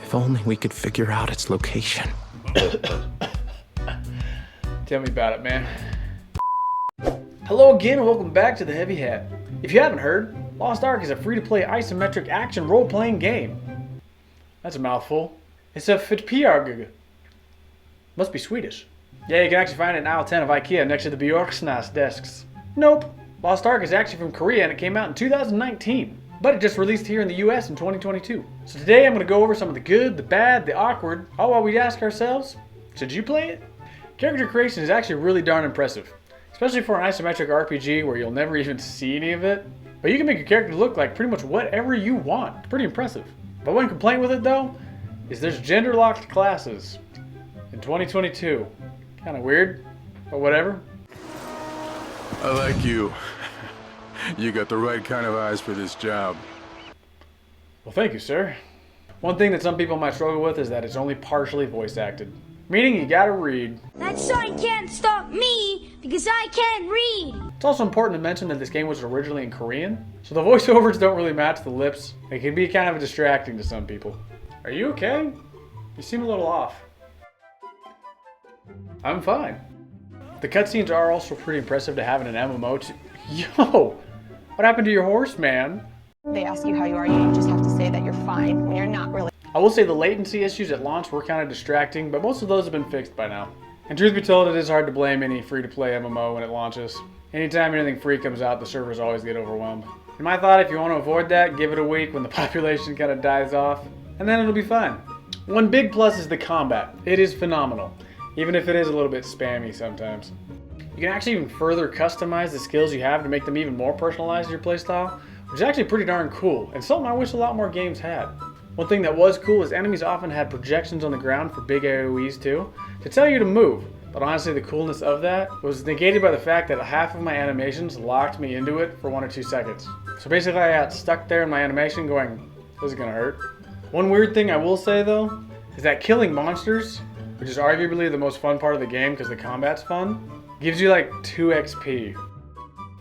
If only we could figure out its location. Tell me about it, man. Hello again and welcome back to the Heavy Hat. If you haven't heard, Lost Ark is a free-to-play isometric action role-playing game. That's a mouthful. It's a FPRG. Must be Swedish. Yeah, you can actually find it in aisle 10 of IKEA next to the Bjorksnas desks. Nope. Lost Ark is actually from Korea and it came out in 2019. But it just released here in the US in 2022. So today I'm going to go over some of the good, the bad, the awkward, all while we ask ourselves, should you play it? Character creation is actually really darn impressive. Especially for an isometric RPG where you'll never even see any of it. But you can make your character look like pretty much whatever you want. It's pretty impressive. But one complaint with it though, is there's gender-locked classes. In 2022. Kinda weird, but whatever. I like you. You got the right kind of eyes for this job. Well, thank you, sir. One thing that some people might struggle with is that it's only partially voice acted. Meaning you gotta read. That sign can't stop me because I can't read. It's also important to mention that this game was originally in Korean, so the voiceovers don't really match the lips. It can be kind of distracting to some people. Are you okay? You seem a little off. I'm fine. The cutscenes are also pretty impressive to have in an MMO too. Yo! What happened to your horse, man? They ask you how you are, you just have to say that you're fine when you're not really. I will say the latency issues at launch were kind of distracting, but most of those have been fixed by now. And truth be told, it is hard to blame any free-to-play MMO when it launches. Anytime anything free comes out, the servers always get overwhelmed. And my thought, if you want to avoid that, give it a week when the population kind of dies off, and then it'll be fine. One big plus is the combat. It is phenomenal, even if it is a little bit spammy sometimes. You can actually even further customize the skills you have to make them even more personalized to your playstyle, which is actually pretty darn cool, and something I wish a lot more games had. One thing that was cool is enemies often had projections on the ground for big AoEs too, to tell you to move, but honestly the coolness of that was negated by the fact that half of my animations locked me into it for 1 or 2 seconds. So basically I got stuck there in my animation going, this is gonna hurt. One weird thing I will say though, is that killing monsters, which is arguably the most fun part of the game because the combat's fun, gives you like 2 XP.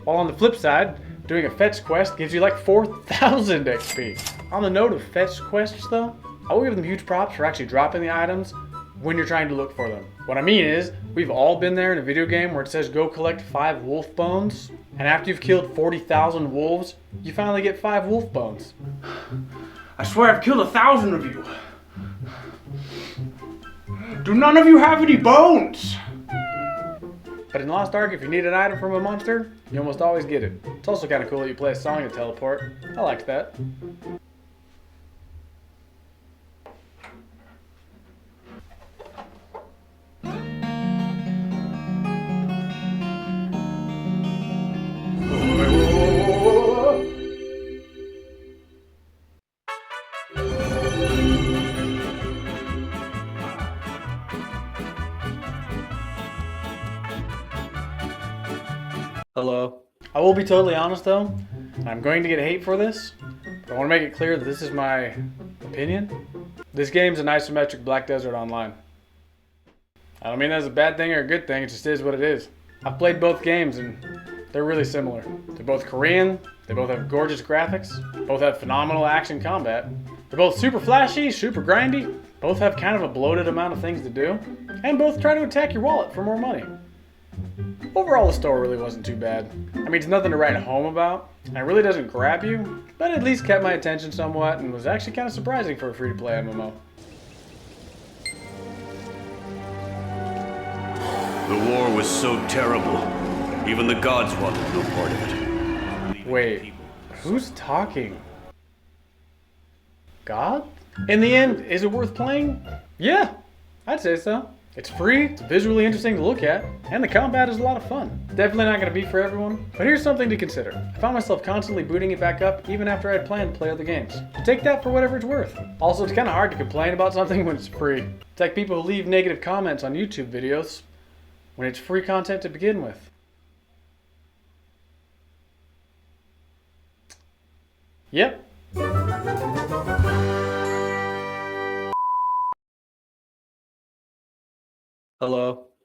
While on the flip side, doing a fetch quest gives you like 4,000 XP. On the note of fetch quests though, I will give them huge props for actually dropping the items when you're trying to look for them. What I mean is, we've all been there in a video game where it says go collect 5 wolf bones, and after you've killed 40,000 wolves, you finally get 5 wolf bones. I swear I've killed 1,000 of you. Do none of you have any bones? But in Lost Ark, if you need an item from a monster, you almost always get it. It's also kind of cool that you play a song and teleport. I liked that. Hello. I will be totally honest though, I'm going to get hate for this, but I want to make it clear that this is my opinion. This game's an isometric Black Desert Online. I don't mean that's a bad thing or a good thing, it just is what it is. I've played both games and they're really similar. They're both Korean, they both have gorgeous graphics, both have phenomenal action combat. They're both super flashy, super grindy, both have kind of a bloated amount of things to do, and both try to attack your wallet for more money. Overall, the story really wasn't too bad. I mean, it's nothing to write home about, and it really doesn't grab you, but it at least kept my attention somewhat and was actually kind of surprising for a free-to-play MMO. The war was so terrible, even the gods wanted no part of it. Wait, who's talking? God? In the end, is it worth playing? Yeah, I'd say so. It's free, it's visually interesting to look at, and the combat is a lot of fun. Definitely not going to be for everyone, but here's something to consider. I found myself constantly booting it back up even after I had planned to play other games. Take that for whatever it's worth. Also, it's kind of hard to complain about something when it's free. It's like people who leave negative comments on YouTube videos when it's free content to begin with. Yep. Hello.